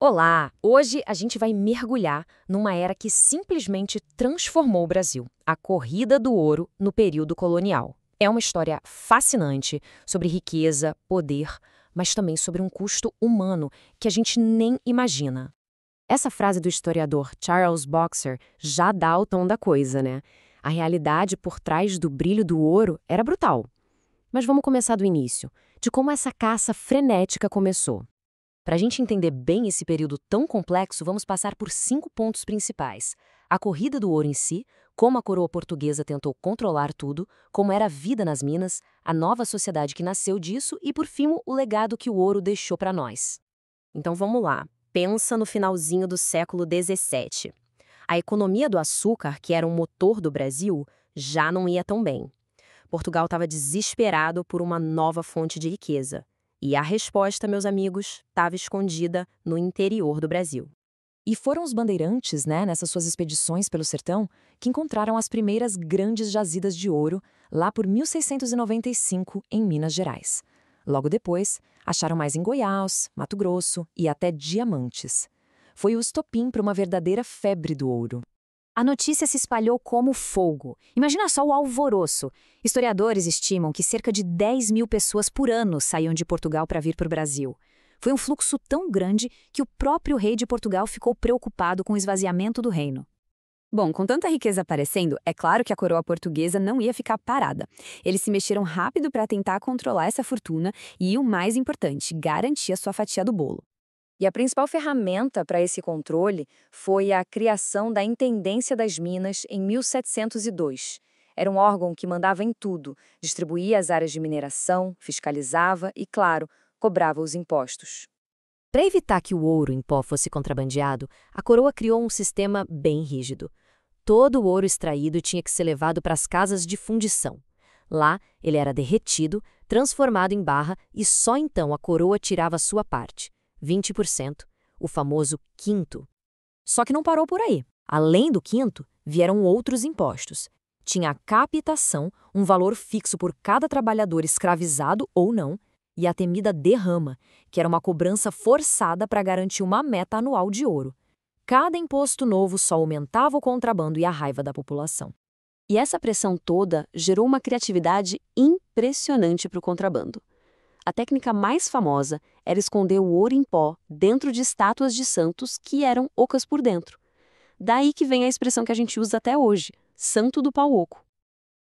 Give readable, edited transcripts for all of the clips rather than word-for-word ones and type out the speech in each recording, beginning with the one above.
Olá! Hoje a gente vai mergulhar numa era que simplesmente transformou o Brasil, a corrida do ouro no período colonial. É uma história fascinante sobre riqueza, poder, mas também sobre um custo humano que a gente nem imagina. Essa frase do historiador Charles Boxer já dá o tom da coisa, né? A realidade por trás do brilho do ouro era brutal. Mas vamos começar do início, de como essa caça frenética começou. Para a gente entender bem esse período tão complexo, vamos passar por 5 pontos principais. A corrida do ouro em si, como a coroa portuguesa tentou controlar tudo, como era a vida nas minas, a nova sociedade que nasceu disso e, por fim, o legado que o ouro deixou para nós. Então vamos lá. Pensa no finalzinho do século XVII. A economia do açúcar, que era um motor do Brasil, já não ia tão bem. Portugal estava desesperado por uma nova fonte de riqueza. E a resposta, meus amigos, estava escondida no interior do Brasil. E foram os bandeirantes, nessas suas expedições pelo sertão, que encontraram as primeiras grandes jazidas de ouro lá por 1695 em Minas Gerais. Logo depois, acharam mais em Goiás, Mato Grosso e até diamantes. Foi o estopim para uma verdadeira febre do ouro. A notícia se espalhou como fogo. Imagina só o alvoroço. Historiadores estimam que cerca de 10 mil pessoas por ano saíam de Portugal para vir para o Brasil. Foi um fluxo tão grande que o próprio rei de Portugal ficou preocupado com o esvaziamento do reino. Bom, com tanta riqueza aparecendo, é claro que a coroa portuguesa não ia ficar parada. Eles se mexeram rápido para tentar controlar essa fortuna e, o mais importante, garantir a sua fatia do bolo. E a principal ferramenta para esse controle foi a criação da Intendência das Minas em 1702. Era um órgão que mandava em tudo, distribuía as áreas de mineração, fiscalizava e, claro, cobrava os impostos. Para evitar que o ouro em pó fosse contrabandeado, a coroa criou um sistema bem rígido. Todo o ouro extraído tinha que ser levado para as casas de fundição. Lá, ele era derretido, transformado em barra e só então a coroa tirava a sua parte. 20%, o famoso quinto. Só que não parou por aí. Além do quinto, vieram outros impostos. Tinha a capitação, um valor fixo por cada trabalhador escravizado ou não, e a temida derrama, que era uma cobrança forçada para garantir uma meta anual de ouro. Cada imposto novo só aumentava o contrabando e a raiva da população. E essa pressão toda gerou uma criatividade impressionante para o contrabando. A técnica mais famosa era esconder o ouro em pó dentro de estátuas de santos que eram ocas por dentro. Daí que vem a expressão que a gente usa até hoje, santo do pau oco.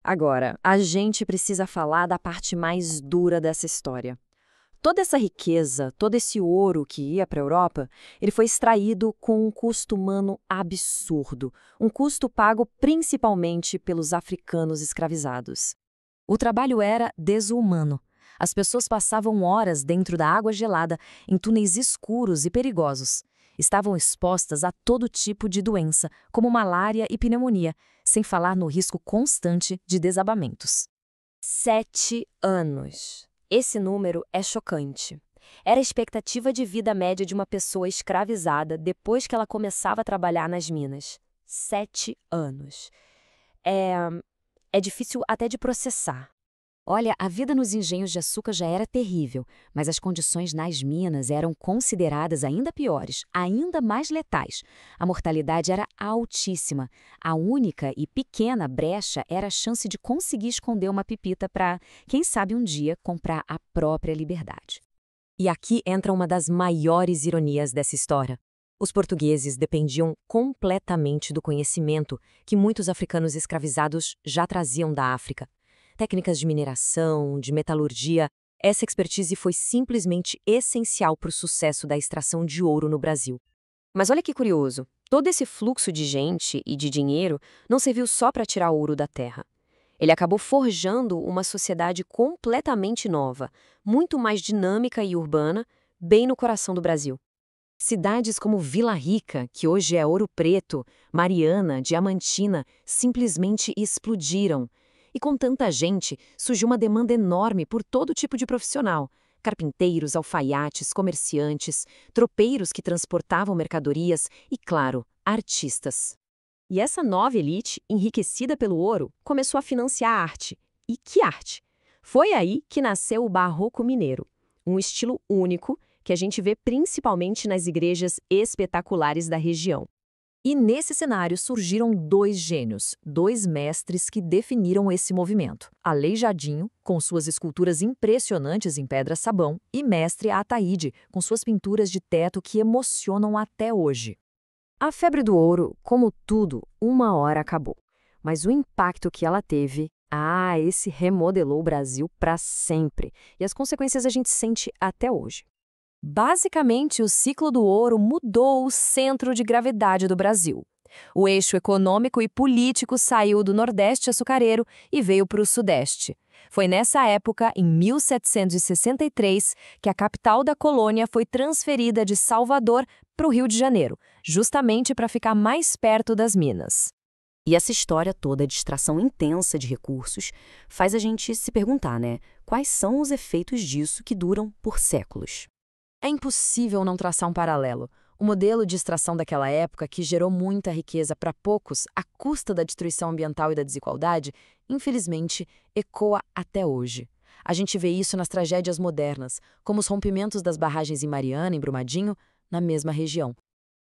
Agora, a gente precisa falar da parte mais dura dessa história. Toda essa riqueza, todo esse ouro que ia para a Europa, ele foi extraído com um custo humano absurdo, um custo pago principalmente pelos africanos escravizados. O trabalho era desumano. As pessoas passavam horas dentro da água gelada, em túneis escuros e perigosos. Estavam expostas a todo tipo de doença, como malária e pneumonia, sem falar no risco constante de desabamentos. 7 anos. Esse número é chocante. Era a expectativa de vida média de uma pessoa escravizada depois que ela começava a trabalhar nas minas. 7 anos. É difícil até de processar. Olha, a vida nos engenhos de açúcar já era terrível, mas as condições nas minas eram consideradas ainda piores, ainda mais letais. A mortalidade era altíssima. A única e pequena brecha era a chance de conseguir esconder uma pepita para, quem sabe um dia, comprar a própria liberdade. E aqui entra uma das maiores ironias dessa história. Os portugueses dependiam completamente do conhecimento que muitos africanos escravizados já traziam da África. Técnicas de mineração, de metalurgia, essa expertise foi simplesmente essencial para o sucesso da extração de ouro no Brasil. Mas olha que curioso, todo esse fluxo de gente e de dinheiro não serviu só para tirar ouro da terra. Ele acabou forjando uma sociedade completamente nova, muito mais dinâmica e urbana, bem no coração do Brasil. Cidades como Vila Rica, que hoje é Ouro Preto, Mariana, Diamantina, simplesmente explodiram. E com tanta gente, surgiu uma demanda enorme por todo tipo de profissional. Carpinteiros, alfaiates, comerciantes, tropeiros que transportavam mercadorias e, claro, artistas. E essa nova elite, enriquecida pelo ouro, começou a financiar a arte. E que arte! Foi aí que nasceu o Barroco Mineiro, um estilo único, que a gente vê principalmente nas igrejas espetaculares da região. E nesse cenário surgiram dois gênios, dois mestres que definiram esse movimento. Aleijadinho, com suas esculturas impressionantes em pedra-sabão, e mestre Ataíde, com suas pinturas de teto que emocionam até hoje. A febre do ouro, como tudo, uma hora acabou. Mas o impacto que ela teve, esse remodelou o Brasil para sempre. E as consequências a gente sente até hoje. Basicamente, o ciclo do ouro mudou o centro de gravidade do Brasil. O eixo econômico e político saiu do Nordeste açucareiro e veio para o Sudeste. Foi nessa época, em 1763, que a capital da colônia foi transferida de Salvador para o Rio de Janeiro, justamente para ficar mais perto das minas. E essa história toda de extração intensa de recursos faz a gente se perguntar, né? Quais são os efeitos disso que duram por séculos? É impossível não traçar um paralelo. O modelo de extração daquela época, que gerou muita riqueza para poucos, à custa da destruição ambiental e da desigualdade, infelizmente, ecoa até hoje. A gente vê isso nas tragédias modernas, como os rompimentos das barragens em Mariana, em Brumadinho, na mesma região.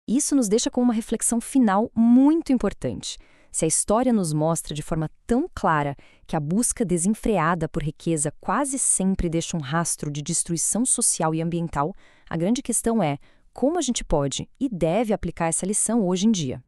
Isso nos deixa com uma reflexão final muito importante. Se a história nos mostra de forma tão clara que a busca desenfreada por riqueza quase sempre deixa um rastro de destruição social e ambiental, a grande questão é como a gente pode e deve aplicar essa lição hoje em dia.